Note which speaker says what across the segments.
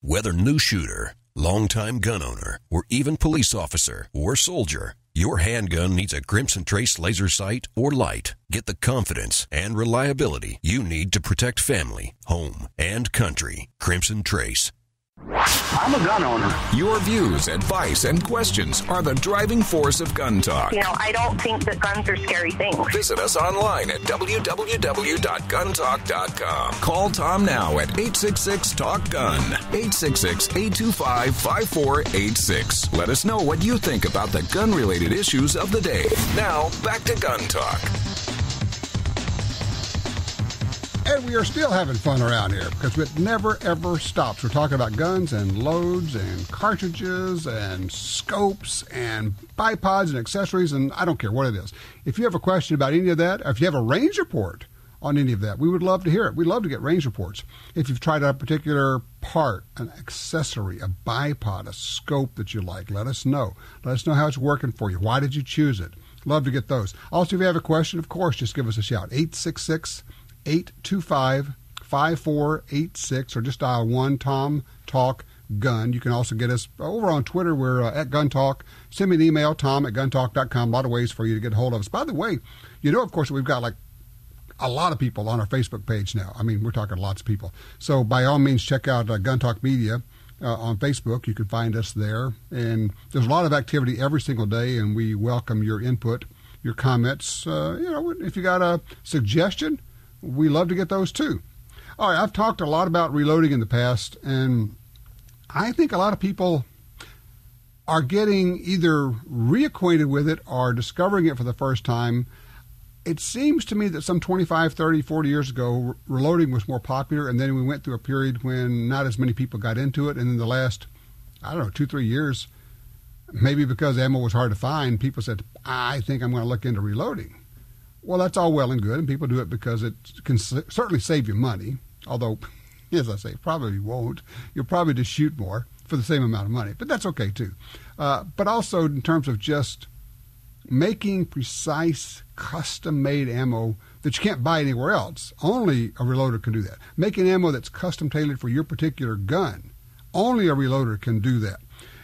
Speaker 1: Whether new shooter, longtime gun owner, or even police officer or soldier, your handgun needs a Crimson Trace laser sight or light. Get the confidence and reliability you need to protect family, home, and country. Crimson Trace.
Speaker 2: I'm a gun owner.
Speaker 3: Your views, advice, and questions are the driving force of Gun Talk.
Speaker 4: You know, I don't think that guns are scary things.
Speaker 3: Visit us online at www.guntalk.com. Call Tom now at 866-TALK-GUN, 866-825-5486. Let us know what you think about the gun-related issues of the day. Now, back to Gun Talk.
Speaker 5: And we are still having fun around here because it never, ever stops. We're talking about guns and loads and cartridges and scopes and bipods and accessories, and I don't care what it is. If you have a question about any of that, or if you have a range report on any of that, we would love to hear it. We'd love to get range reports. If you've tried out a particular part, an accessory, a bipod, a scope that you like, let us know. Let us know how it's working for you. Why did you choose it? Love to get those. Also, if you have a question, of course, just give us a shout. 866-825-5486 or just dial 1 Tom Talk Gun. You can also get us over on Twitter. We're at Gun Talk. Send me an email, tom@guntalk.com. A lot of ways for you to get a hold of us. By the way, you know, of course, we've got like a lot of people on our Facebook page now. I mean, we're talking lots of people. So by all means, check out Gun Talk Media on Facebook. You can find us there. And there's a lot of activity every single day, and we welcome your input, your comments. If you got a suggestion, we love to get those too. All right, I've talked a lot about reloading in the past, and I think a lot of people are getting either reacquainted with it or discovering it for the first time. It seems to me that some 25, 30, 40 years ago, reloading was more popular, and then we went through a period when not as many people got into it, and in the last, 2-3 years, maybe because ammo was hard to find, people said, I think I'm going to look into reloading. Well, that's all well and good, and people do it because it can certainly save you money, although, as I say, probably won't. You'll probably just shoot more for the same amount of money, but that's okay too. But also in terms of just making precise, custom-made ammo that you can't buy anywhere else. Only a reloader can do that. Making ammo that's custom-tailored for your particular gun. Only a reloader can do that.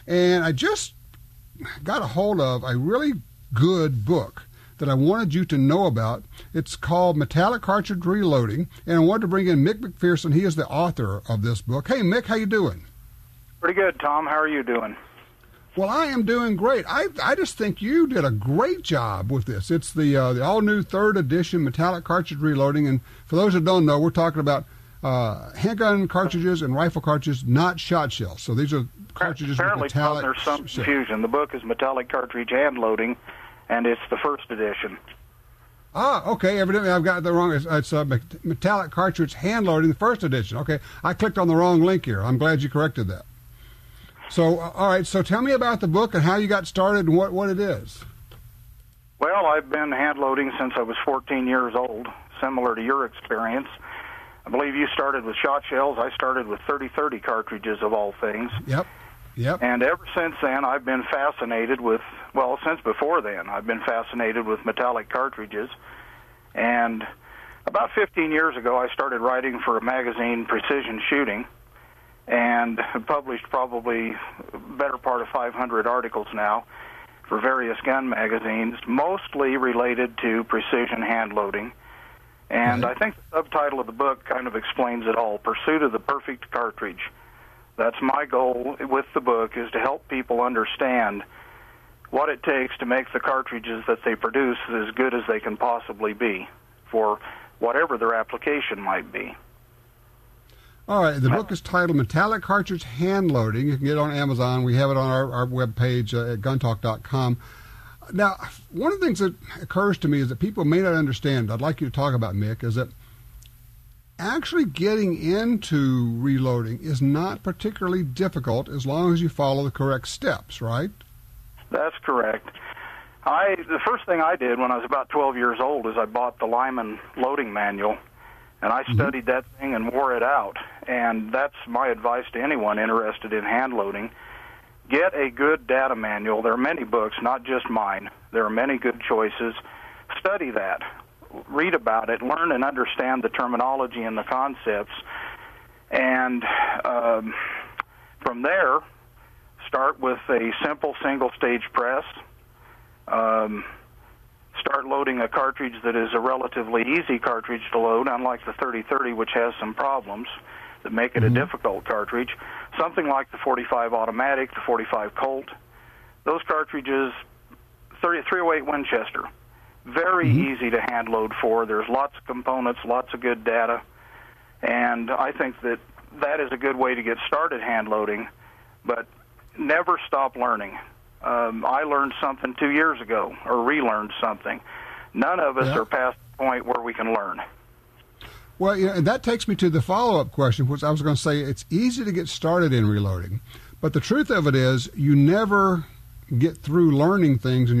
Speaker 5: And I just got a hold of a really good book that I wanted you to know about. It's called Metallic Cartridge Reloading, and I wanted to bring in Mic McPherson. He is the author of this book. Hey, Mick, how you doing?
Speaker 2: Pretty good, Tom. How are you doing?
Speaker 5: Well, I am doing great. I just think you did a great job with this. It's the all-new 3rd edition Metallic Cartridge Reloading, and for those that don't know, we're talking about handgun cartridges and rifle cartridges, not shot shells. So these are cartridges
Speaker 2: Apparently,
Speaker 5: with metallic.
Speaker 2: There's some confusion. The book is Metallic Cartridge Hand Loading, and it's the 1st edition.
Speaker 5: Ah, okay. Evidently, I've got the wrong. It's Metallic Cartridge Hand Loading, the 1st edition. Okay, I clicked on the wrong link here. I'm glad you corrected that. So, all right. So, tell me about the book and how you got started and what it is.
Speaker 2: Well, I've been hand loading since I was 14 years old, similar to your experience. I believe you started with shot shells. I started with 30-30 cartridges, of all things.
Speaker 5: Yep.
Speaker 2: And ever since then, I've been fascinated with, well, since before then, I've been fascinated with metallic cartridges. And about 15 years ago, I started writing for a magazine, Precision Shooting, and have published probably a better part of 500 articles now for various gun magazines, mostly related to precision hand loading. And I think the subtitle of the book kind of explains it all, Pursuit of the Perfect Cartridge. That's my goal with the book, is to help people understand what it takes to make the cartridges that they produce as good as they can possibly be for whatever their application might be.
Speaker 5: All right, the book is titled Metallic Cartridge Hand Loading. You can get it on Amazon. We have it on our webpage at guntalk.com. Now, one of the things that occurs to me is that people may not understand, I'd like you to talk about, Mick, is that actually getting into reloading is not particularly difficult as long as you follow the correct steps, right?
Speaker 2: That's correct. The first thing I did when I was about 12 years old is I bought the Lyman loading manual, and I studied that thing and wore it out. And that's my advice to anyone interested in hand loading. Get a good data manual. There are many books, not just mine. There are many good choices. Study that. Read about it. Learn and understand the terminology and the concepts. And From there, start with a simple single-stage press. Start loading a cartridge that is a relatively easy cartridge to load, unlike the 3030, which has some problems that make it a difficult cartridge. Something like the 45 automatic, the 45 Colt. Those cartridges, 308 Winchester, very easy to hand load for. There's lots of components, lots of good data, and I think that is a good way to get started hand loading, but never stop learning. I learned something 2 years ago, or relearned something. None of us are past the point where we can learn.
Speaker 5: Well, and that takes me to the follow-up question, which I was going to say it's easy to get started in reloading, but the truth of it is you never get through learning things, and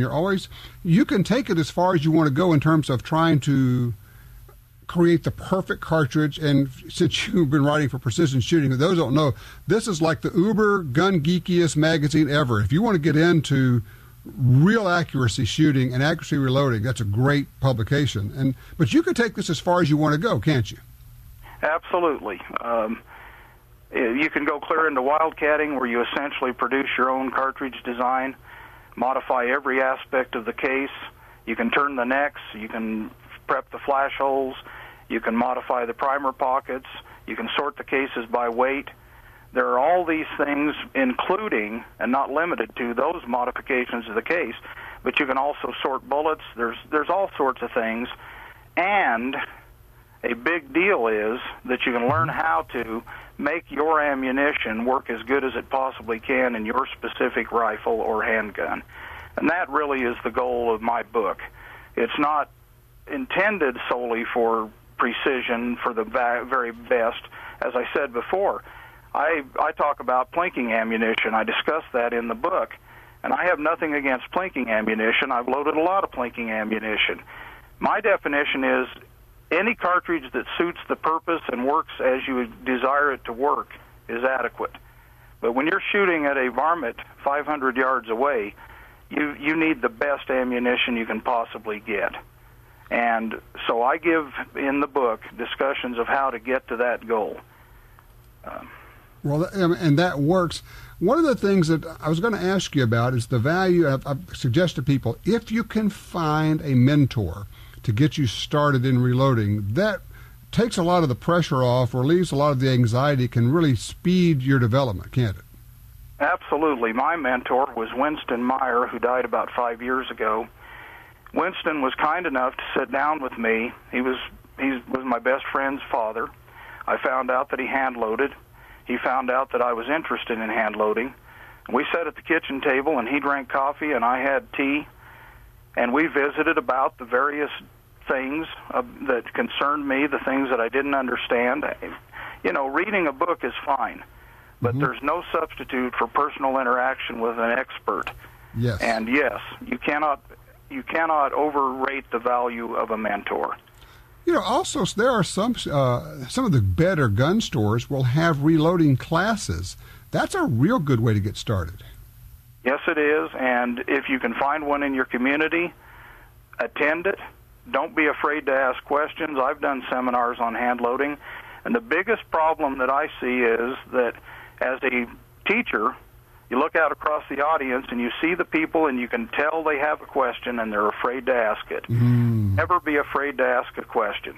Speaker 5: you can take it as far as you want to go in terms of trying to create the perfect cartridge. And since you've been writing for Precision Shooting, for those who don't know, this is like the uber gun geekiest magazine ever. If you want to get into real accuracy shooting and accuracy reloading, that's a great publication. But you can take this as far as you want to go, can't you?
Speaker 2: Absolutely. You can go clear into wildcatting, where you essentially produce your own cartridge design, modify every aspect of the case. You can turn the necks, you can prep the flash holes, you can modify the primer pockets, you can sort the cases by weight. There are all these things, including, and not limited to, those modifications of the case, but you can also sort bullets. There's all sorts of things, and a big deal is that you can learn how to make your ammunition work as good as it possibly can in your specific rifle or handgun. And that really is the goal of my book. It's not intended solely for precision, for the very best. As I said before, I talk about plinking ammunition. I discuss that in the book. And I have nothing against plinking ammunition. I've loaded a lot of plinking ammunition. My definition is any cartridge that suits the purpose and works as you desire it to work is adequate. But when you're shooting at a varmint 500 yards away, you need the best ammunition you can possibly get. And so I give in the book discussions of how to get to that goal.
Speaker 5: Well, and that works. One of the things that I was going to ask you about is the value. I've suggested to people, if you can find a mentor to get you started in reloading, that takes a lot of the pressure off, or leaves a lot of the anxiety, can really speed your development, can't it?
Speaker 2: Absolutely. My mentor was Winston Meyer, who died about 5 years ago. Winston was kind enough to sit down with me. He was my best friend's father. I found out that he hand-loaded. He found out that I was interested in hand-loading. We sat at the kitchen table, and he drank coffee, and I had tea, and we visited about the various things that concerned me, the things that I didn't understand. You know, reading a book is fine, but there's no substitute for personal interaction with an expert.
Speaker 5: Yes.
Speaker 2: And yes, you cannot overrate the value of a mentor.
Speaker 5: You know, also there are some of the better gun stores will have reloading classes. That's a real good way to get started.
Speaker 2: Yes, it is, and if you can find one in your community, attend it. Don't be afraid to ask questions. I've done seminars on hand loading, and the biggest problem that I see is that as a teacher, you look out across the audience and you see the people and you can tell they have a question and they're afraid to ask it. Never be afraid to ask a question.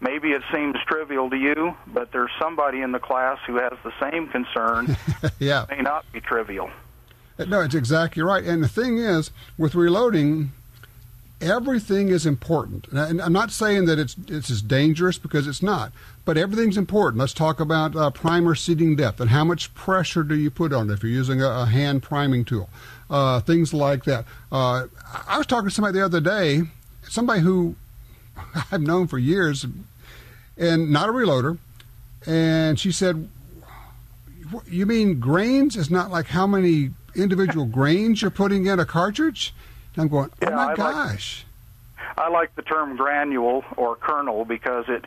Speaker 2: Maybe it seems trivial to you, but there's somebody in the class who has the same concern.
Speaker 5: Yeah.
Speaker 2: It may not be trivial.
Speaker 5: No, it's exactly right. And the thing is, with reloading, everything is important. And I'm not saying that it's as dangerous, because it's not, but everything's important. Let's talk about primer seating depth and how much pressure do you put on it if you're using a hand priming tool, things like that. I was talking to somebody the other day, somebody who I've known for years, and not a reloader, and she said, "You mean grains is not like how many individual grains you're putting in a cartridge?" And I'm going, "Oh, my gosh."
Speaker 2: I like the term granule or kernel because it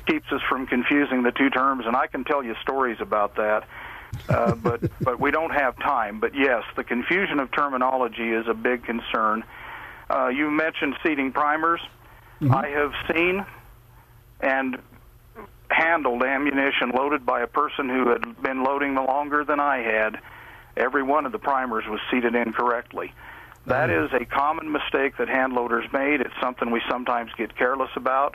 Speaker 2: keeps us from confusing the two terms, and I can tell you stories about that, but we don't have time. But yes, the confusion of terminology is a big concern. You mentioned seating primers. I have seen and handled ammunition loaded by a person who had been loading longer than I had, every one of the primers was seated incorrectly. That is a common mistake that hand loaders made. It's something we sometimes get careless about,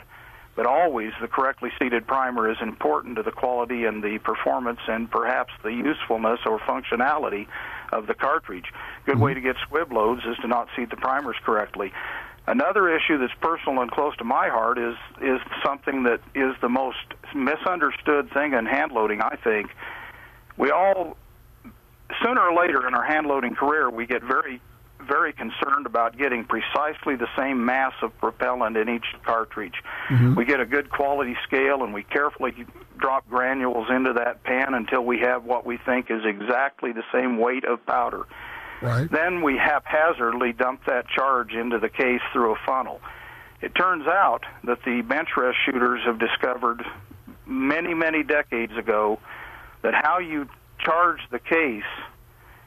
Speaker 2: but always the correctly seated primer is important to the quality and the performance and perhaps the usefulness or functionality of the cartridge. Good way to get squib loads is to not seat the primers correctly. Another issue that's personal and close to my heart is something that is the most misunderstood thing in hand loading, I think. We all, sooner or later in our hand loading career, we get very, very concerned about getting precisely the same mass of propellant in each cartridge. We get a good quality scale, and we carefully drop granules into that pan until we have what we think is exactly the same weight of powder.
Speaker 5: Right.
Speaker 2: Then we haphazardly dump that charge into the case through a funnel. It turns out that the bench rest shooters have discovered many, many decades ago that how you charge the case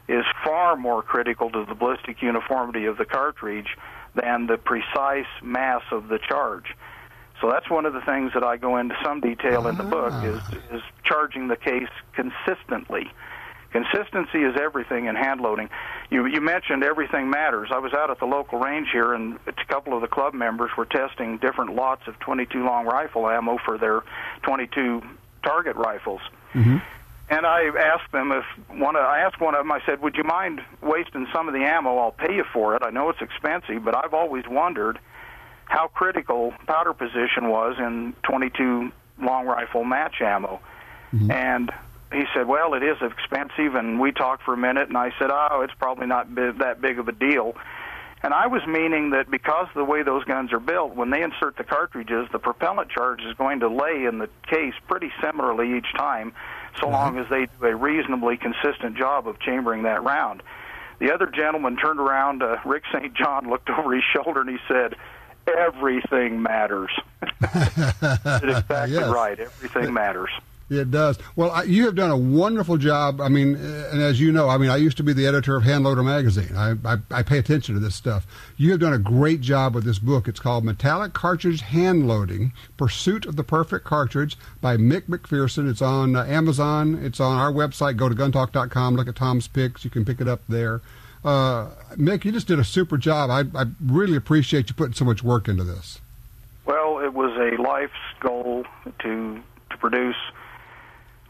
Speaker 2: is far more critical to the ballistic uniformity of the cartridge than the precise mass of the charge. So that's one of the things that I go into some detail in the book is charging the case consistently. Consistency is everything in hand loading. You mentioned everything matters. I was out at the local range here, and a couple of the club members were testing different lots of 22 long rifle ammo for their 22 target rifles. And I asked them I asked one of them, I said, would you mind wasting some of the ammo? I'll pay you for it. I know it's expensive, but I've always wondered how critical powder position was in 22 long rifle match ammo. And he said, well, it is expensive, and we talked for a minute, and I said, oh, it's probably not that big of a deal. And I was meaning that because of the way those guns are built, when they insert the cartridges, the propellant charge is going to lay in the case pretty similarly each time, so long as they do a reasonably consistent job of chambering that round. The other gentleman turned around, Rick St. John, looked over his shoulder, and he said, everything matters. That's exactly right. Everything matters.
Speaker 5: It does. Well, you have done a wonderful job. I mean, and as you know, I used to be the editor of Hand Loader magazine. I pay attention to this stuff. You have done a great job with this book. It's called Metallic Cartridge Hand Loading, Pursuit of the Perfect Cartridge by Mic McPherson. It's on Amazon. It's on our website. Go to guntalk.com. Look at Tom's picks. You can pick it up there. Mick, you just did a super job. I really appreciate you putting so much work into this.
Speaker 2: Well, it was a life's goal to produce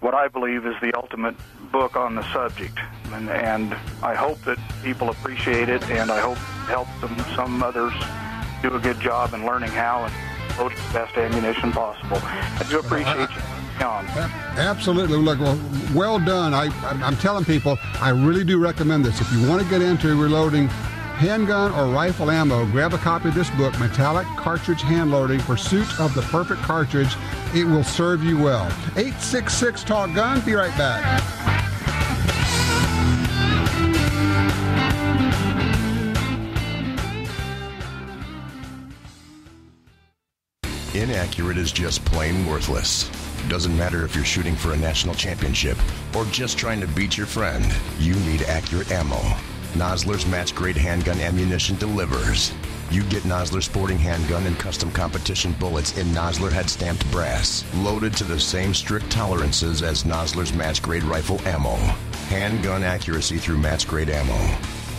Speaker 2: what I believe is the ultimate book on the subject. And I hope that people appreciate it, and I hope it helps some others do a good job in learning how and load the best ammunition possible. I do appreciate you.
Speaker 5: Absolutely. Look, well done. I'm telling people, I really do recommend this. If you want to get into reloading handgun or rifle ammo, grab a copy of this book, Metallic Cartridge Hand Loading, Pursuit of the Perfect Cartridge. It will serve you well. 866 Talk Gun. Be right back.
Speaker 1: Inaccurate is just plain worthless. Doesn't matter if you're shooting for a national championship or just trying to beat your friend. You need accurate ammo. Nosler's match-grade handgun ammunition delivers. You get Nosler sporting handgun and custom competition bullets in Nosler head-stamped brass, loaded to the same strict tolerances as Nosler's match-grade rifle ammo. Handgun accuracy through match-grade ammo.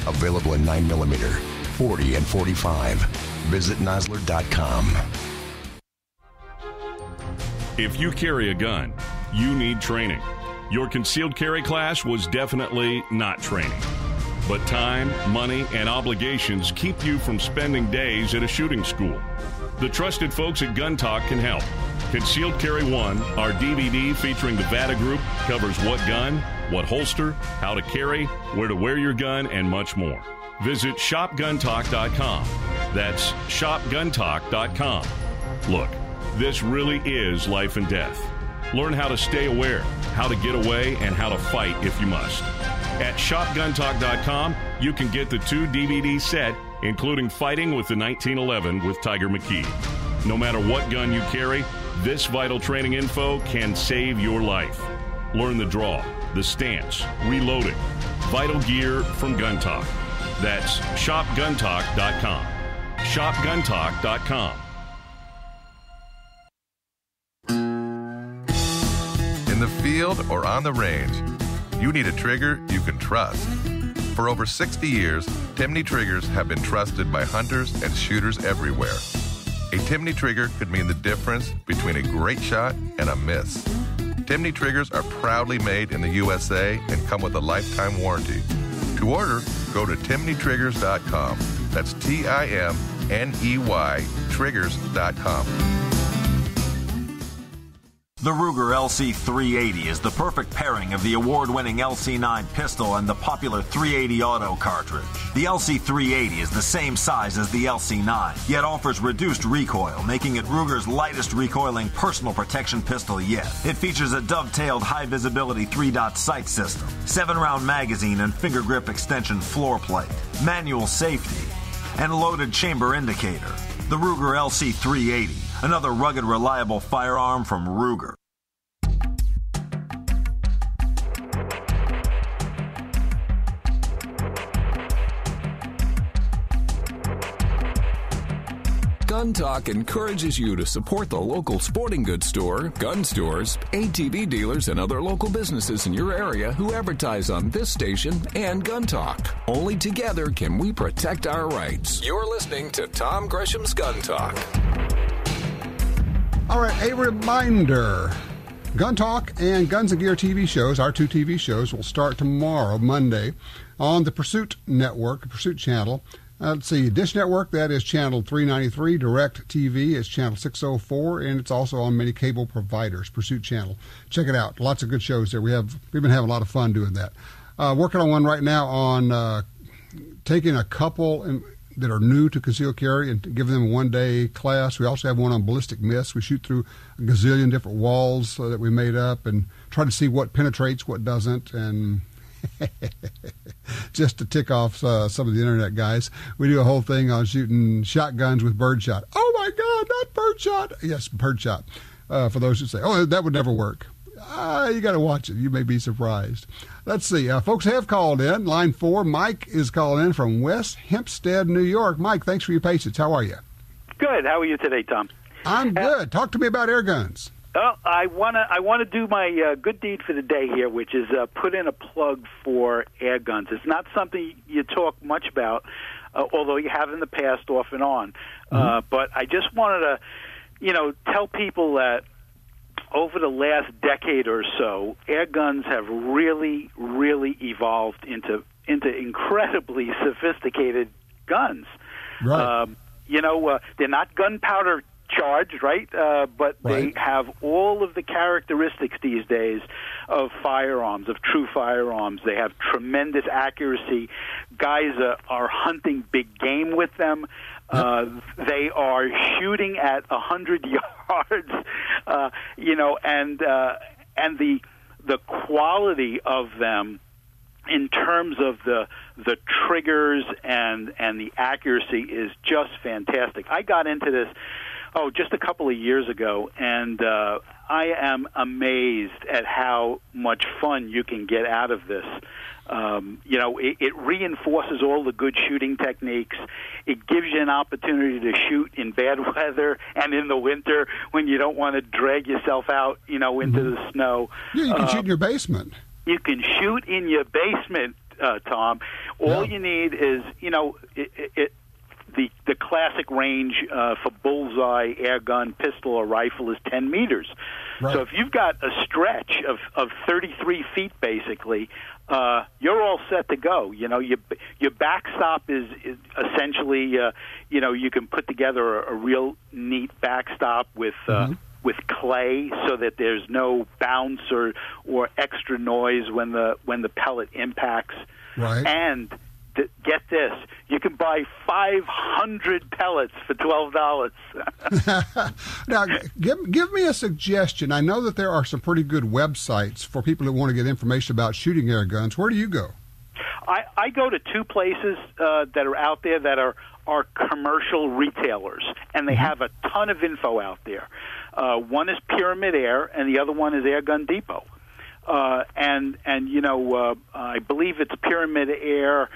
Speaker 1: Available in 9mm, 40, and 45. Visit Nosler.com.
Speaker 6: If you carry a gun, you need training. Your concealed carry class was definitely not training. But time, money, and obligations keep you from spending days at a shooting school. The trusted folks at Gun Talk can help. Concealed Carry 1, our DVD featuring the VADA Group, covers what gun, what holster, how to carry, where to wear your gun, and much more. Visit shopguntalk.com. That's shopguntalk.com. Look, this really is life and death. Learn how to stay aware, how to get away, and how to fight if you must. At shopguntalk.com, you can get the 2 DVD set, including Fighting with the 1911 with Tiger McKee. No matter what gun you carry, this vital training info can save your life. Learn the draw, the stance, reloading, vital gear from Gun Talk. That's shopguntalk.com. Shopguntalk.com.
Speaker 7: field or on the range, you need a trigger you can trust. For over 60 years, Timney triggers have been trusted by hunters and shooters everywhere. A Timney trigger could mean the difference between a great shot and a miss. Timney triggers are proudly made in the USA and come with a lifetime warranty. To order, go to timneytriggers.com. That's TIMNEY triggers.com.
Speaker 8: The Ruger LC380 is the perfect pairing of the award-winning LC9 pistol and the popular 380 auto cartridge. The LC380 is the same size as the LC9, yet offers reduced recoil, making it Ruger's lightest recoiling personal protection pistol yet. It features a dovetailed high-visibility 3-dot sight system, 7-round magazine and finger grip extension floor plate, manual safety, and loaded chamber indicator. The Ruger LC380. Another rugged, reliable firearm from Ruger.
Speaker 3: Gun Talk encourages you to support the local sporting goods store, gun stores, ATV dealers, and other local businesses in your area who advertise on this station and Gun Talk. Only together can we protect our rights. You're listening to Tom Gresham's Gun Talk.
Speaker 5: All right, a reminder. Gun Talk and Guns and Gear TV shows, our two TV shows, will start tomorrow, Monday, on the Pursuit Network, Pursuit Channel. Let's see, Dish Network, that is channel 393. Direct TV is channel 604, and it's also on many cable providers, Pursuit Channel. Check it out. Lots of good shows there. We've been having a lot of fun doing that. Working on one right now on taking a couple that are new to concealed carry and giving them a one-day class. We also have one on ballistic miss. We shoot through a gazillion different walls that we made up and try to see what penetrates, what doesn't, and just to tick off some of the internet guys, we do a whole thing on shooting shotguns with birdshot. Oh my God, not birdshot! Yes, birdshot. For those who say, "Oh, that would never work," you got to watch it. You may be surprised. Let's see. Folks have called in. Line 4, Mike is calling in from West Hempstead, New York. Mike, thanks for your patience. How are you?
Speaker 9: Good. How are you today, Tom?
Speaker 5: I'm good. Talk to me about air guns.
Speaker 9: Well, I want to do my good deed for the day here, which is put in a plug for air guns. It's not something you talk much about, although you have in the past off and on. But I just wanted to, tell people that over the last decade or so, air guns have really, really evolved into incredibly sophisticated guns.
Speaker 5: Right.
Speaker 9: They're not gunpowder charged, right? But they have all of the characteristics these days of firearms, of true firearms. They have tremendous accuracy. Guys are hunting big game with them. They are shooting at 100 yards, and the quality of them in terms of the triggers and the accuracy is just fantastic. I got into this just a couple of years ago, and I am amazed at how much fun you can get out of this. It reinforces all the good shooting techniques. It gives you an opportunity to shoot in bad weather and in the winter when you don't want to drag yourself out, into the snow.
Speaker 5: Yeah, you can shoot in your basement.
Speaker 9: You can shoot in your basement, Tom. All you need is, the classic range for bullseye air gun, pistol, or rifle is 10 meters. Right. So if you've got a stretch of 33 feet, basically, you're all set to go. Your backstop is essentially, you can put together a real neat backstop with clay so that there's no bounce or extra noise when the pellet impacts.
Speaker 5: Right.
Speaker 9: And get this, you can buy 500 pellets for $12.
Speaker 5: Now, give me a suggestion. I know that there are some pretty good websites for people who want to get information about shooting air guns. Where do you go?
Speaker 9: I go to two places that are out there that are commercial retailers, and they have a ton of info out there. One is Pyramid Air, and the other one is Air Gun Depot. I believe it's Pyramid Air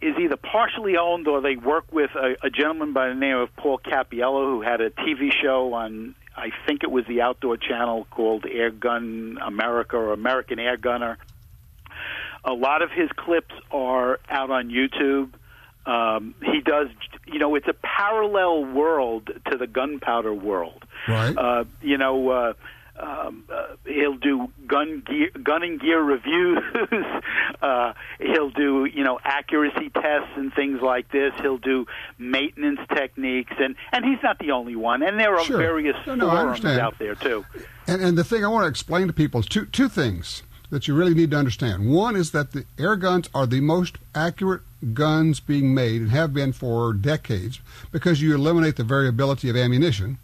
Speaker 9: is either partially owned or they work with a gentleman by the name of Paul Cappiello, who had a TV show on I think it was the outdoor channel called Air Gun America or American Air Gunner. A lot of his clips are out on YouTube. He does, it's a parallel world to the gunpowder world.
Speaker 5: Right.
Speaker 9: He'll do gun and gear reviews. He'll do, accuracy tests and things like this. He'll do maintenance techniques, and he's not the only one. And there are various forums out there too.
Speaker 5: And the thing I want to explain to people is two things that you really need to understand. One is that the air guns are the most accurate guns being made and have been for decades because you eliminate the variability of ammunition.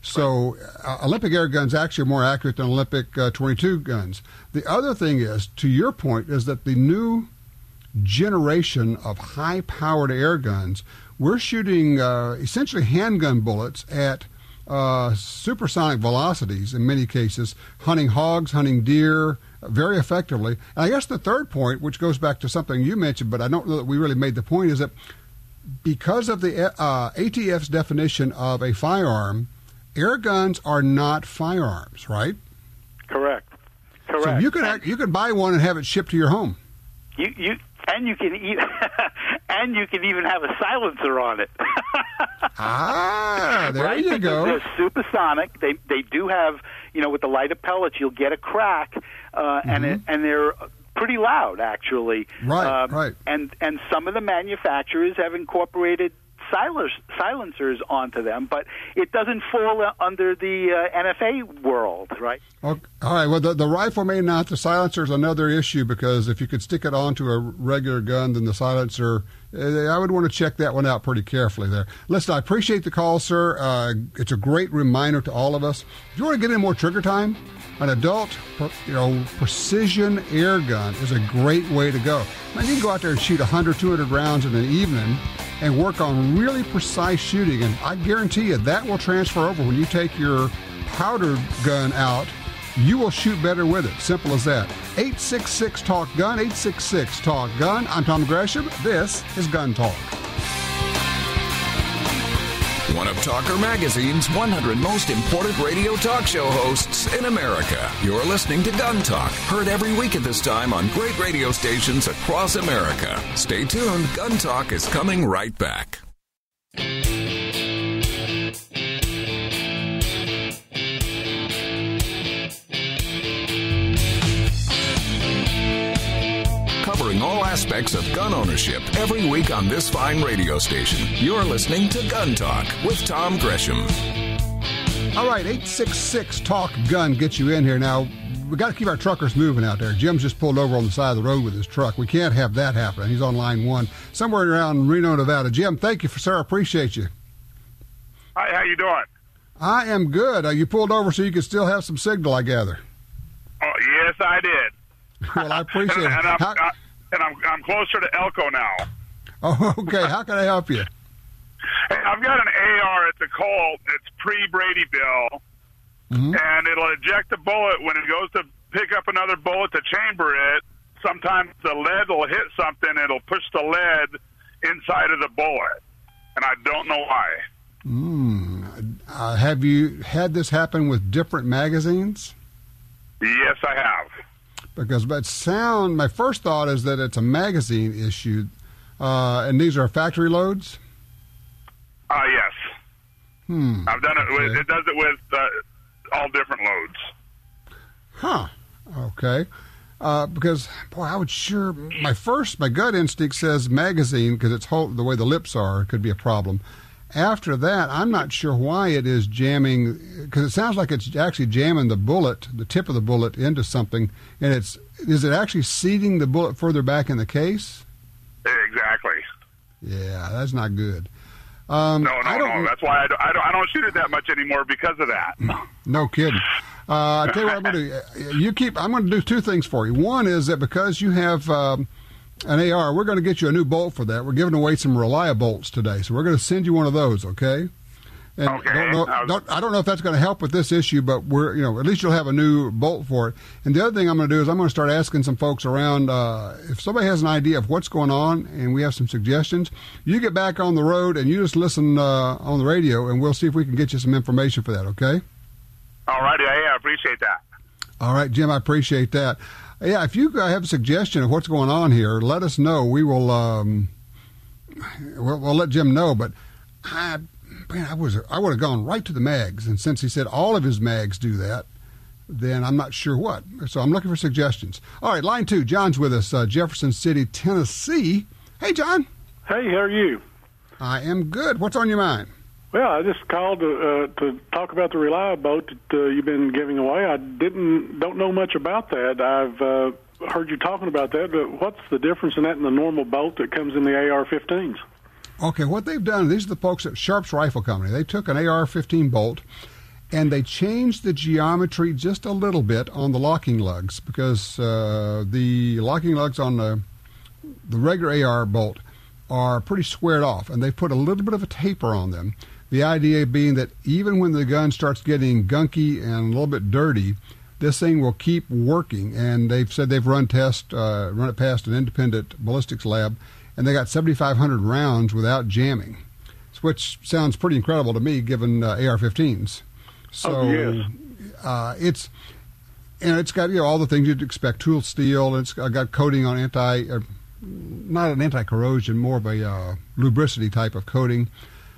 Speaker 5: So Olympic air guns actually are more accurate than Olympic 22 guns. The other thing is, to your point, is that the new generation of high-powered air guns, we're shooting essentially handgun bullets at supersonic velocities in many cases, hunting hogs, hunting deer very effectively. And I guess the third point, which goes back to something you mentioned, but I don't know that we really made the point, is that because of the ATF's definition of a firearm, air guns are not firearms, right?
Speaker 9: Correct.
Speaker 5: So you could buy one and have it shipped to your home.
Speaker 9: You can even have a silencer on it.
Speaker 5: There
Speaker 9: right?
Speaker 5: you go.
Speaker 9: They're supersonic. They do have, with the lighter pellets, you'll get a crack, and they're pretty loud, actually.
Speaker 5: Right, right.
Speaker 9: And some of the manufacturers have incorporated silencers onto them, but it doesn't fall under the NFA world, right?
Speaker 5: Okay. All right. Well, the rifle may not. The silencer is another issue because if you could stick it onto a regular gun, then the silencer, I would want to check that one out pretty carefully there. Listen, I appreciate the call, sir. It's a great reminder to all of us. If you want to get in more trigger time, an adult, precision air gun is a great way to go. Man, you can go out there and shoot 100, 200 rounds in an evening and work on really precise shooting. And I guarantee you that will transfer over when you take your powder gun out. You will shoot better with it. Simple as that. 866-TALK-GUN, 866-TALK-GUN. I'm Tom Gresham. This is Gun Talk.
Speaker 3: One of Talker Magazine's 100 most important radio talk show hosts in America. You're listening to Gun Talk, heard every week at this time on great radio stations across America. Stay tuned. Gun Talk is coming right back. Covering all aspects of gun ownership every week on this fine radio station. You're listening to Gun Talk with Tom Gresham.
Speaker 5: All right, 866-TALK-GUN gets you in here. Now, we got to keep our truckers moving out there. Jim's just pulled over on the side of the road with his truck. We can't have that happen. He's on line 1, somewhere around Reno, Nevada. Jim, thank you, sir. I appreciate you.
Speaker 10: Hi, how you doing?
Speaker 5: I am good. You pulled over so you could still have some signal, I gather.
Speaker 10: Oh, yes, I did.
Speaker 5: Well, I appreciate it.
Speaker 10: I'm closer to Elko now.
Speaker 5: Oh, okay. How can I help you?
Speaker 10: Hey, I've got an AR. It's a Colt. It's pre-Brady Bill, and it'll eject a bullet when it goes to pick up another bullet to chamber it. Sometimes the lead will hit something. It'll push the lead inside of the bullet, and I don't know why.
Speaker 5: Have you had this happen with different magazines?
Speaker 10: Yes, I have.
Speaker 5: Because my first thought is that it's a magazine issue, and these are factory loads?
Speaker 10: Yes. I've done it with, it does it with all different loads.
Speaker 5: Huh. Okay. Because, boy, I would sure, my gut instinct says magazine because it's the way the lips are, it could be a problem. After that, I'm not sure why it is jamming, because it sounds like it's actually jamming the tip of the bullet into something, and is it actually seating the bullet further back in the case?
Speaker 10: Exactly.
Speaker 5: Yeah, that's not good.
Speaker 10: No. That's why I don't shoot it that much anymore because of that.
Speaker 5: No kidding. I'll tell you what I'm going to do. I'm going to do two things for you. One is that because you have an AR, we're going to get you a new bolt for that. We're giving away some Relia bolts today, so we're going to send you one of those, okay? And
Speaker 10: okay.
Speaker 5: I don't know if that's going to help with this issue, but at least you'll have a new bolt for it. And the other thing I'm going to do is I'm going to start asking some folks around if somebody has an idea of what's going on and we have some suggestions. You get back on the road and you just listen on the radio, and we'll see if we can get you some information for that. Okay?
Speaker 10: All righty. Hey, I appreciate that.
Speaker 5: All right, Jim, I appreciate that. Yeah, if you have a suggestion of what's going on here, let us know. We will we'll let Jim know. But I would have gone right to the mags, and since he said all of his mags do that, then I'm not sure what. So I'm looking for suggestions. All right, line 2, John's with us, Jefferson City, Tennessee. Hey, John.
Speaker 11: Hey, how are you?
Speaker 5: I am good. What's on your mind?
Speaker 11: Well, I just called to talk about the Reliable boat that you've been giving away. I don't know much about that. I've heard you talking about that, but what's the difference in that and the normal bolt that comes in the AR-15s?
Speaker 5: Okay, what they've done, these are the folks at Sharp's Rifle Company. They took an AR-15 bolt and they changed the geometry just a little bit on the locking lugs, because the locking lugs on the regular AR bolt are pretty squared off, and they put a little bit of a taper on them. The idea being that even when the gun starts getting gunky and a little bit dirty, this thing will keep working. And they've said they've run it past an independent ballistics lab, and they got 7,500 rounds without jamming, which sounds pretty incredible to me, given AR-15s. So it's got all the things you'd expect: tool steel, and it's got coating on not an anti-corrosion, more of a lubricity type of coating.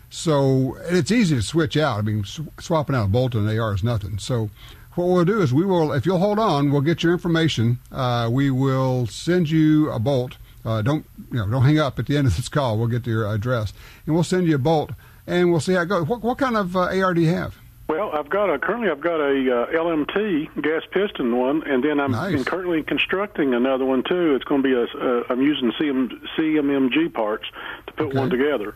Speaker 5: So it's easy to switch out. I mean, swapping out a bolt and an AR is nothing. So what we'll do is if you'll hold on, we'll get your information. We will send you a bolt. Don't hang up at the end of this call. We'll get to your address, and we'll send you a bolt, and we'll see how it goes. What kind of AR do you have?
Speaker 11: Well, currently I've got a LMT gas piston one, and then I'm currently constructing another one too. It's going to be I'm using CMMG parts to put one together.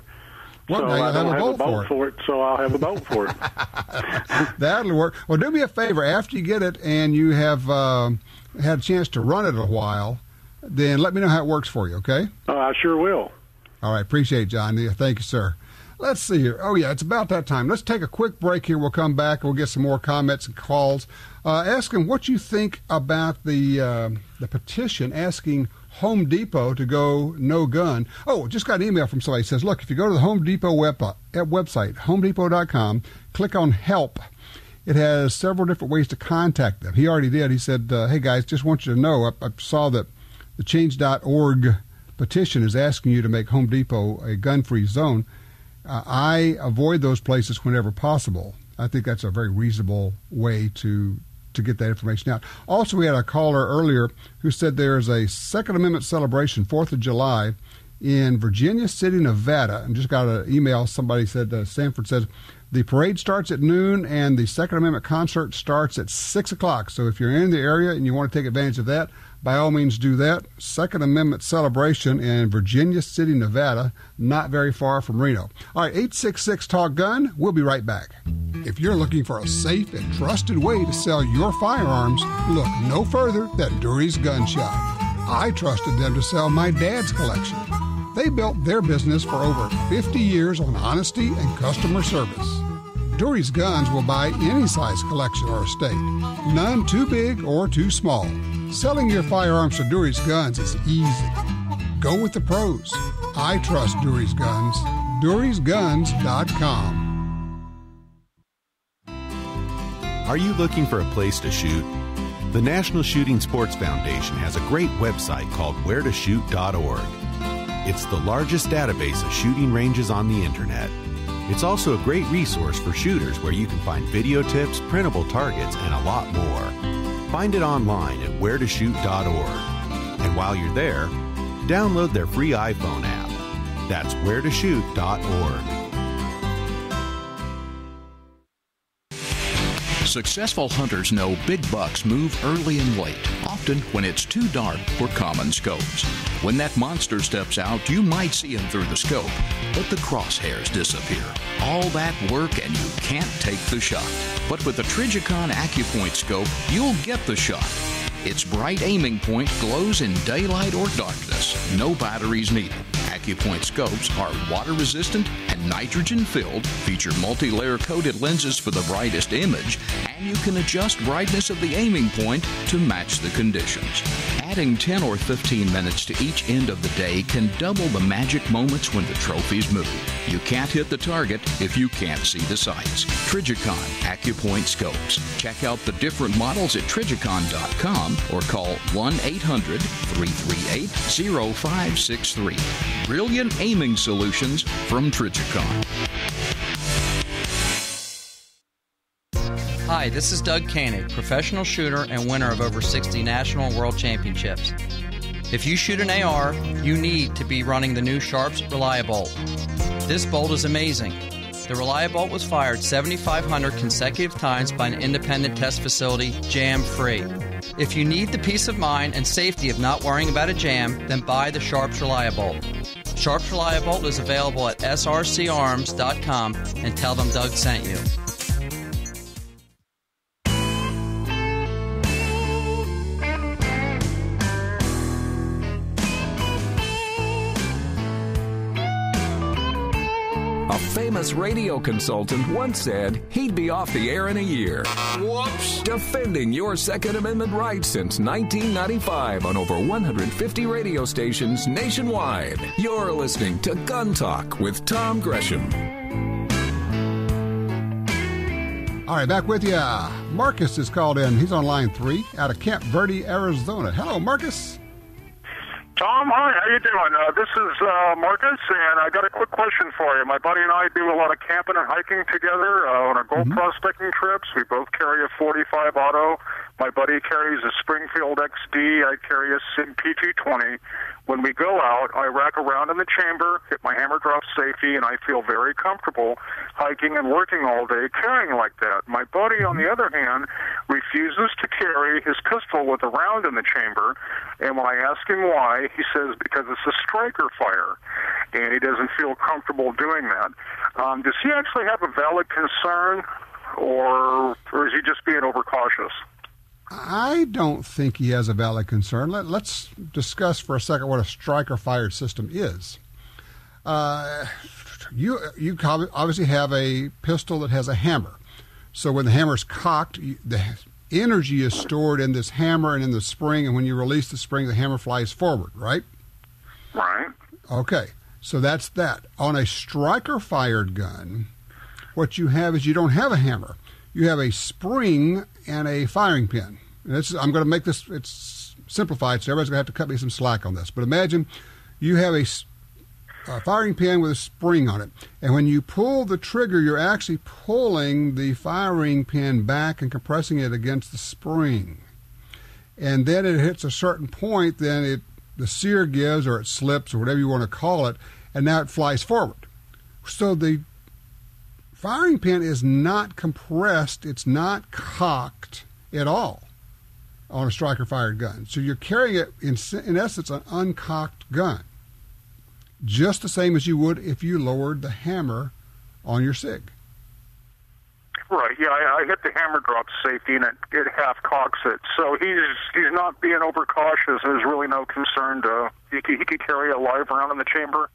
Speaker 5: Well,
Speaker 11: so I don't have a bolt for it, so I'll have a bolt for it.
Speaker 5: That'll work. Well, do me a favor. After you get it and you have had a chance to run it a while, then let me know how it works for you, okay?
Speaker 11: I sure will.
Speaker 5: All right. Appreciate it, John. Thank you, sir. Let's see here. Oh, yeah, it's about that time. Let's take a quick break here. We'll come back and we'll get some more comments and calls. Ask them what you think about the petition asking Home Depot to go no gun. Oh, just got an email from somebody. It says, look, if you go to the Home Depot website, homedepot.com, click on Help. It has several different ways to contact them. He already did. He said, hey, guys, just want you to know, I saw that the Change.org petition is asking you to make Home Depot a gun-free zone. I avoid those places whenever possible. I think that's a very reasonable way to get that information out. Also, we had a caller earlier who said there's a Second Amendment celebration, 4th of July, in Virginia City, Nevada. And just got an email. Somebody said, Sanford says, the parade starts at noon and the Second Amendment concert starts at 6 o'clock. So if you're in the area and you want to take advantage of that, by all means do that. Second Amendment celebration in Virginia City, Nevada, not very far from Reno. All right, 866-TALK-GUN. We'll be right back. If you're looking for a safe and trusted way to sell your firearms, look no further than Dury's Gun Shop. I trusted them to sell my dad's collection. They built their business for over 50 years on honesty and customer service. Dury's Guns will buy any size collection or estate, none too big or too small. Selling your firearms to Dury's Guns is easy. Go with the pros. I trust Dury's Guns. DurysGuns.com.
Speaker 12: Are you looking for a place to shoot? The National Shooting Sports Foundation has a great website called wheretoshoot.org. It's the largest database of shooting ranges on the internet. It's also a great resource for shooters where you can find video tips, printable targets, and a lot more. Find it online at wheretoshoot.org. And while you're there, download their free iPhone app. That's wheretoshoot.org.
Speaker 13: Successful hunters know big bucks move early and late, often when it's too dark for common scopes. When that monster steps out, you might see him through the scope, but the crosshairs disappear. All that work and you can't take the shot. But with the Trijicon AccuPoint scope, you'll get the shot. Its bright aiming point glows in daylight or darkness. No batteries needed. AccuPoint scopes are water-resistant and nitrogen-filled, feature multi-layer coated lenses for the brightest image, and you can adjust brightness of the aiming point to match the conditions. Add Adding 10 or 15 minutes to each end of the day can double the magic moments when the trophies move. You can't hit the target if you can't see the sights. Trigicon AccuPoint Scopes. Check out the different models at Trigicon.com or call 1-800-338-0563. Brilliant aiming solutions from Trigicon.
Speaker 14: Hi, this is Doug Koenig, professional shooter and winner of over 60 national and world championships. If you shoot an AR, you need to be running the new Sharps Reliabolt. This bolt is amazing. The Reliabolt was fired 7,500 consecutive times by an independent test facility, jam-free. If you need the peace of mind and safety of not worrying about a jam, then buy the Sharps Reliabolt. Sharps Reliabolt is available at srcarms.com and tell them Doug sent you.
Speaker 3: A famous radio consultant once said he'd be off the air in a year. Whoops! Defending your Second Amendment rights since 1995 on over 150 radio stations nationwide. You're listening to Gun Talk with Tom Gresham.
Speaker 5: All right, back with you. Marcus is called in. He's on line 3 out of Camp Verde, Arizona. Hello, Marcus.
Speaker 15: Tom, hi, how you doing? This is Marcus, and I got a quick question for you. My buddy and I do a lot of camping and hiking together on our gold prospecting trips. We both carry a 45 auto. My buddy carries a Springfield XD. I carry a SIG P220. When we go out, I rack around in the chamber, hit my hammer drop safety, and I feel very comfortable hiking and working all day carrying like that. My buddy, on the other hand, refuses to carry his pistol with a round in the chamber, and when I ask him why, he says because it's a striker fire, and he doesn't feel comfortable doing that. Does he actually have a valid concern, or is he just being overcautious?
Speaker 5: I don't think he has a valid concern. Let's discuss for a second what a striker-fired system is. You obviously have a pistol that has a hammer. So when the hammer's cocked, the energy is stored in this hammer and in the spring, and when you release the spring, the hammer flies forward, right?
Speaker 15: Right.
Speaker 5: Okay, so that's that. On a striker-fired gun, what you have is you don't have a hammer. You have a spring and a firing pin. And I'm going to make this it's simplified, so everybody's going to have to cut me some slack on this. But imagine you have a firing pin with a spring on it. And when you pull the trigger, you're actually pulling the firing pin back and compressing it against the spring. And then it hits a certain point, then the sear gives, or it slips, or whatever you want to call it, and now it flies forward. So the firing pin is not compressed, it's not cocked at all on a striker-fired gun. So you're carrying it, in essence, an uncocked gun, just the same as you would if you lowered the hammer on your SIG.
Speaker 15: Right, yeah, I hit the hammer drop safety, and it half cocks it. So he's not being overcautious. There's really no concern he could carry a live round in the chamber.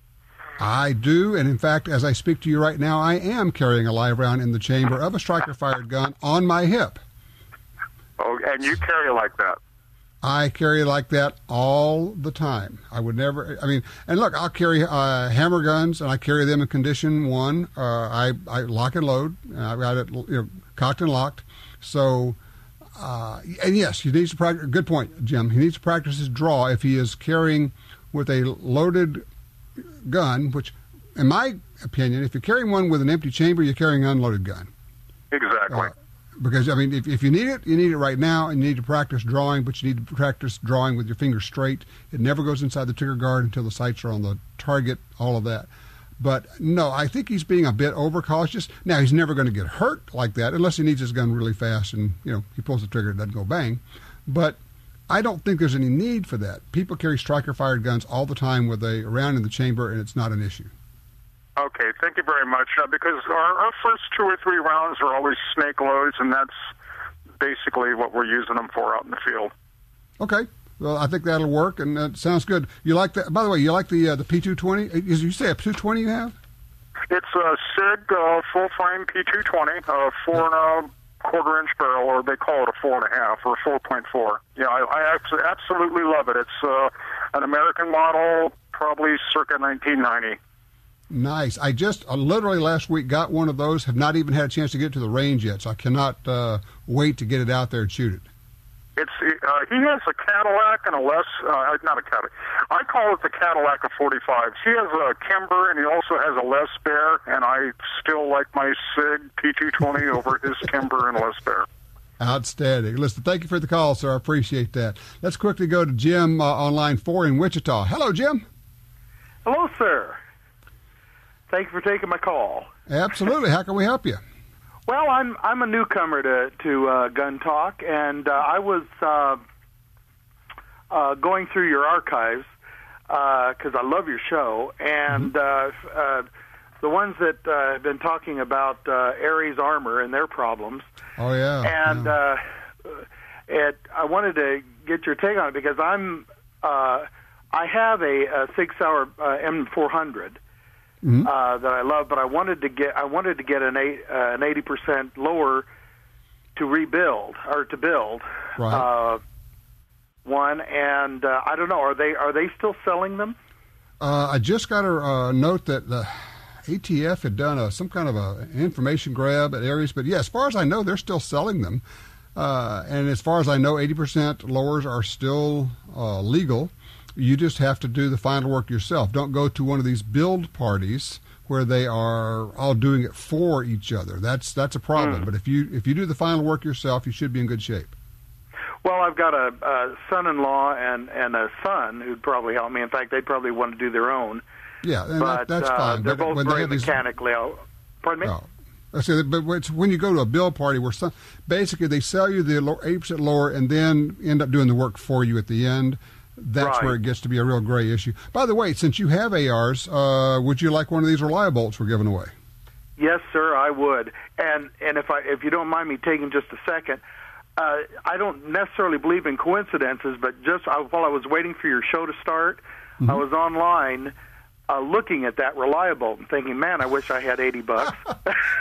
Speaker 5: I do, and in fact, as I speak to you right now, I am carrying a live round in the chamber of a striker-fired gun on my hip.
Speaker 15: Oh, and you carry like that?
Speaker 5: I carry like that all the time. I would never, and look, I'll carry hammer guns, and I carry them in condition 1. I lock and load, and I've got it cocked and locked. So, and yes, he needs to practice, good point, Jim, he needs to practice his draw if he is carrying with a loaded gun, which, in my opinion, if you're carrying one with an empty chamber, you're carrying an unloaded gun.
Speaker 15: Exactly.
Speaker 5: Because, if you need it right now, and you need to practice drawing, but you need to practice drawing with your fingers straight. It never goes inside the trigger guard until the sights are on the target, all of that. But, no, I think he's being a bit overcautious. Now, he's never going to get hurt like that unless he needs his gun really fast and, he pulls the trigger, it doesn't go bang. But I don't think there's any need for that. People carry striker-fired guns all the time with a round in the chamber, and it's not an issue.
Speaker 15: Okay, thank you very much. Because our first 2 or 3 rounds are always snake loads, and that's basically what we're using them for out in the field. Okay.
Speaker 5: Well, I think that'll work, and that sounds good. You like that? By the way, you like the P220? Did you say a P220 you have?
Speaker 15: It's a SIG full-frame P220, quarter-inch barrel, or they call it a 4.5 or a 4.4. Yeah, I absolutely love it. It's an American model, probably circa 1990.
Speaker 5: Nice. I just literally last week got one of those. Have not even had a chance to get to the range yet, so I cannot wait to get it out there and shoot it.
Speaker 15: He has a Cadillac and a less, not a Cadillac. I call it the Cadillac of 45s. He has a Kimber, and he also has a Les Bear, and I still like my Sig P220 over his Kimber and Les Bear.
Speaker 5: Outstanding. Listen, thank you for the call, sir. I appreciate that. Let's quickly go to Jim on line 4 in Wichita. Hello, Jim.
Speaker 16: Hello, sir. Thank you for taking my call.
Speaker 5: Absolutely. How can we help you?
Speaker 16: Well, I'm a newcomer to Gun Talk, and I was going through your archives because I love your show, and the ones that have been talking about Aries Armor and their problems.
Speaker 5: Oh yeah.
Speaker 16: And I wanted to get your take on it because I have a 6 Sauer M400. That I love, but I wanted to get an 80% lower to rebuild or to build one, and I don't know. Are they still selling them?
Speaker 5: I just got a note that the ATF had done some kind of an information grab at Aries, but yeah, as far as I know, they're still selling them. And as far as I know, 80% lowers are still legal. You just have to do the final work yourself. Don't go to one of these build parties where they are all doing it for each other. That's a problem. But if you do the final work yourself, you should be in good shape.
Speaker 16: Well, I've got a son-in-law and a son who'd probably help me. In fact, they'd probably want to do their own.
Speaker 5: Yeah, and that's fine.
Speaker 16: They're both very mechanically. Pardon me?
Speaker 5: Oh. But it's when you go to a build party where basically they sell you the 80% lower and then end up doing the work for you at the end. That's where it gets to be a real gray issue. By the way, since you have ARs, would you like one of these Reliabolts we're giving away?
Speaker 16: Yes, sir, I would. And if you don't mind me taking just a second, I don't necessarily believe in coincidences, but just while I was waiting for your show to start, I was online looking at that Reliabolt and thinking, man, I wish I had $80.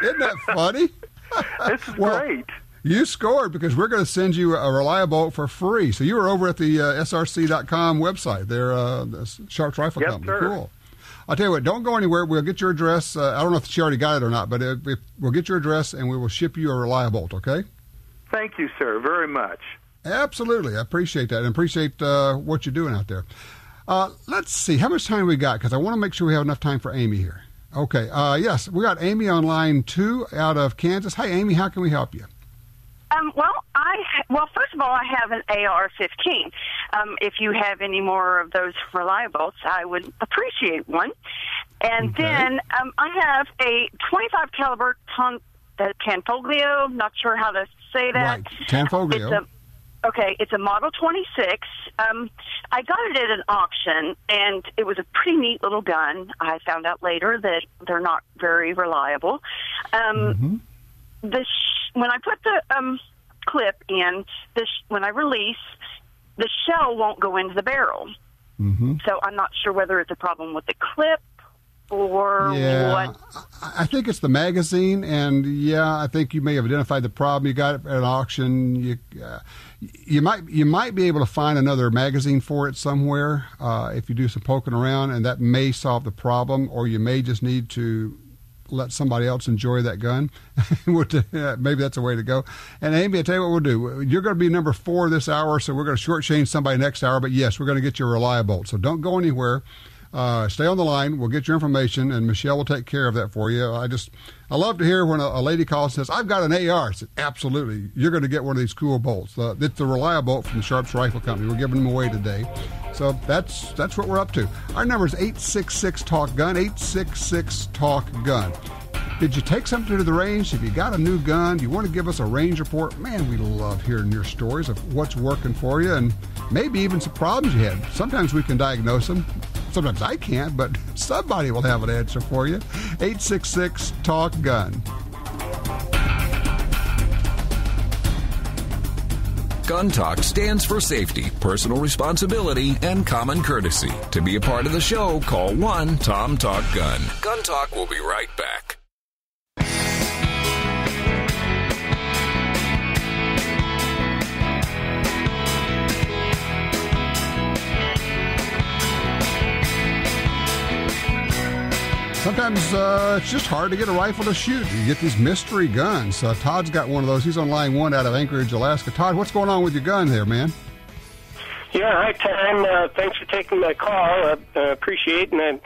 Speaker 5: Isn't that funny?
Speaker 16: This is great.
Speaker 5: You scored because we're going to send you a Reliabolt for free. So you were over at the src.com website. They're the Sharps Rifle Company.
Speaker 16: Sir.
Speaker 5: Cool. I'll tell you what, don't go anywhere. We'll get your address. I don't know if she already got it or not, but we'll get your address and we will ship you a Reliabolt, okay?
Speaker 16: Thank you, sir, very much.
Speaker 5: Absolutely. I appreciate that and appreciate what you're doing out there. Let's see. How much time we got? Because I want to make sure we have enough time for Amy here. Okay. Yes, we got Amy on line 2 out of Kansas. Hi, Amy. How can we help you?
Speaker 17: Well, first of all, I have an AR-15. If you have any more of those Reliabolts, I would appreciate one. And then I have a 25 caliber Tanfoglio. Not sure how to say that.
Speaker 5: Right, Tanfoglio.
Speaker 17: It's a Model 26. I got it at an auction, and it was a pretty neat little gun. I found out later that they're not very reliable. When I put the clip in, when I release, the shell won't go into the barrel. So I'm not sure whether it's a problem with the clip or what.
Speaker 5: I think it's the magazine, and I think you may have identified the problem. You got it at an auction. You might be able to find another magazine for it somewhere if you do some poking around, and that may solve the problem. Or you may just need to let somebody else enjoy that gun. Maybe that's a way to go. And Amy, I tell you what we'll do. You're going to be number 4 this hour, so we're going to shortchange somebody next hour. But yes, we're going to get you a Reliabolt. So don't go anywhere. Stay on the line. We'll get your information, and Michelle will take care of that for you. I love to hear when a lady calls and says, "I've got an AR." I said, absolutely. You're going to get one of these cool bolts. It's the Reliabolt from the Sharps Rifle Company. We're giving them away today. So that's what we're up to. Our number is 866-TALK-GUN, 866-TALK-GUN. Did you take something to the range? If you got a new gun, do you want to give us a range report? Man, we love hearing your stories of what's working for you and maybe even some problems you had. Sometimes we can diagnose them. Sometimes I can't, but somebody will have an answer for you. 866-TALK-GUN.
Speaker 3: Gun Talk stands for safety, personal responsibility, and common courtesy. To be a part of the show, call 1-TOM-TALK-GUN. Gun Talk will be right back.
Speaker 5: Sometimes it's just hard to get a rifle to shoot. You get these mystery guns. Todd's got one of those. He's on line 1 out of Anchorage, Alaska. Todd, what's going on with your gun there, man?
Speaker 18: Yeah, hi, Tom. Thanks for taking my call. I appreciate it, and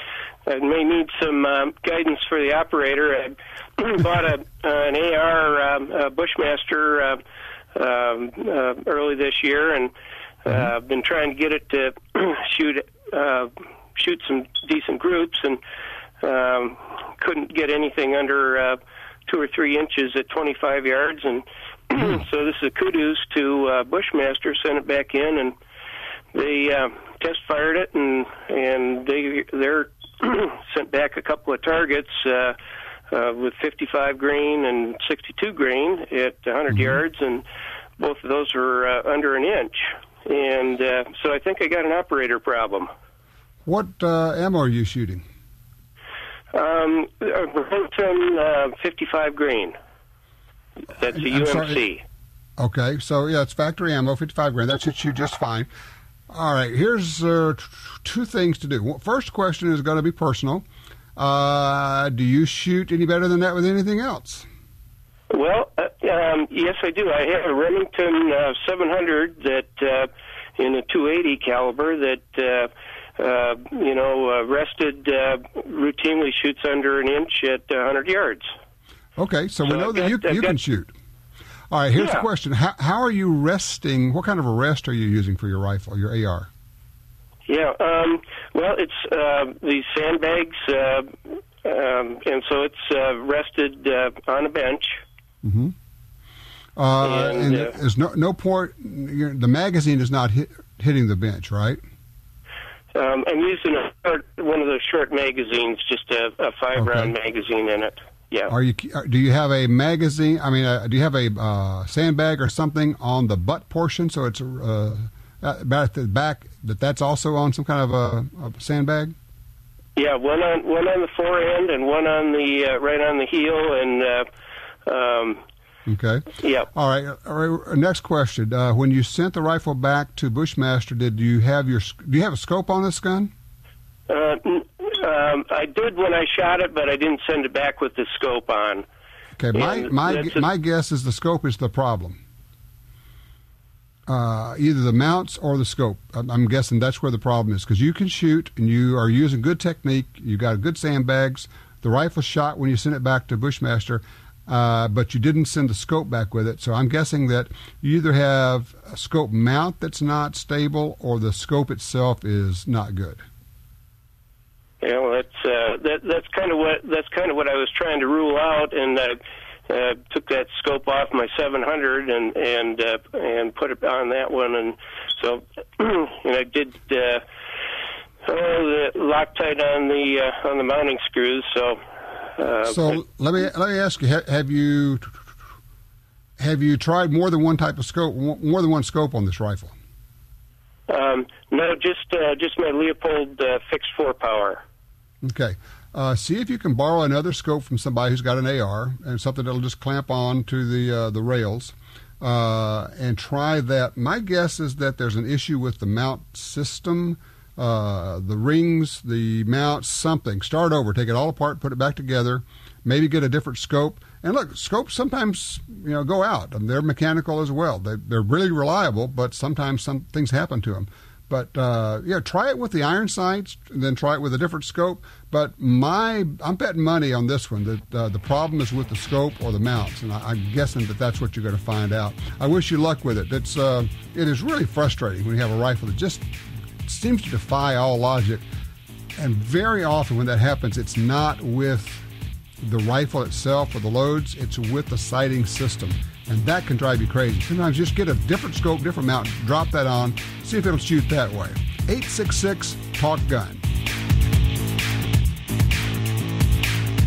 Speaker 18: I may need some guidance for the operator. I bought an AR Bushmaster early this year, and I've been trying to get it to shoot some decent groups, and couldn't get anything under 2 or 3 inches at 25 yards, and so this is a kudos to Bushmaster. Sent it back in, and they test fired it, and they're sent back a couple of targets with 55 grain and 62 grain at 100 yards, and both of those were under an inch, and so I think I got an operator problem. What
Speaker 5: ammo are you shooting?
Speaker 18: Remington 55 grain. That's a UMC.
Speaker 5: Sorry. Okay, so yeah, it's factory ammo, 55 grain. That should shoot just fine. All right, here's 2 things to do. First question is going to be personal. Do you shoot any better than that with anything else?
Speaker 18: Well, yes, I do. I have a Remington 700 that in a 280 caliber that rested routinely shoots under an inch at 100 yards.
Speaker 5: Okay, so we know that you can shoot. All right, here's the question. How are you resting? What kind of a rest are you using for your rifle, your AR?
Speaker 18: Yeah, well, it's these sandbags, and so it's rested on a bench.
Speaker 5: Mm-hmm. And there's no point. The magazine is not hitting the bench, right?
Speaker 18: I'm using one of those short magazines, just a 5-round magazine in it. Yeah.
Speaker 5: Do you have a magazine? I mean, do you have a sandbag or something on the butt portion, so it's about at the back? That's also on some kind of a sandbag.
Speaker 18: Yeah, one on the forend and one on the right on the heel, and
Speaker 5: okay. Yeah. All right. Next question. When you sent the rifle back to Bushmaster, do you have a scope on this gun?
Speaker 18: I did when I shot it, but I didn't send it back with the scope on.
Speaker 5: Okay. My guess is the scope is the problem. Either the mounts or the scope. I'm guessing that's where the problem is, because you can shoot and you are using good technique. You got good sandbags. The rifle shot when you sent it back to Bushmaster. But you didn't send the scope back with it, so I'm guessing that you either have a scope mount that's not stable, or the scope itself is not good.
Speaker 18: Yeah, well, that's kind of what I was trying to rule out, and took that scope off my 700 and put it on that one, and so and I did the Loctite on the mounting screws, so.
Speaker 5: So let me ask you: Have you tried more than one type of scope, more than one scope on this rifle?
Speaker 18: No, just my Leopold fixed 4-power.
Speaker 5: Okay. See if you can borrow another scope from somebody who's got an AR and something that'll just clamp on to the rails, and try that. My guess is that there's an issue with the mount system. The rings, the mounts, something. Start over, take it all apart, put it back together, maybe get a different scope. And look, scopes sometimes, go out, and they're mechanical as well. They're really reliable, but sometimes some things happen to them. But try it with the iron sights, and then try it with a different scope. But I'm betting money on this one that the problem is with the scope or the mounts, and I'm guessing that's what you're going to find out. I wish you luck with it. It is really frustrating when you have a rifle that just seems to defy all logic, and very often when that happens, it's not with the rifle itself or the loads, it's with the sighting system, and that can drive you crazy. Sometimes just get a different scope, different mount, drop that on, see if it'll shoot that way. 866-TALK-GUN.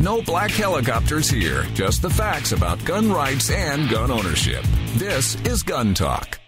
Speaker 3: No black helicopters here, just the facts about gun rights and gun ownership. This is Gun Talk.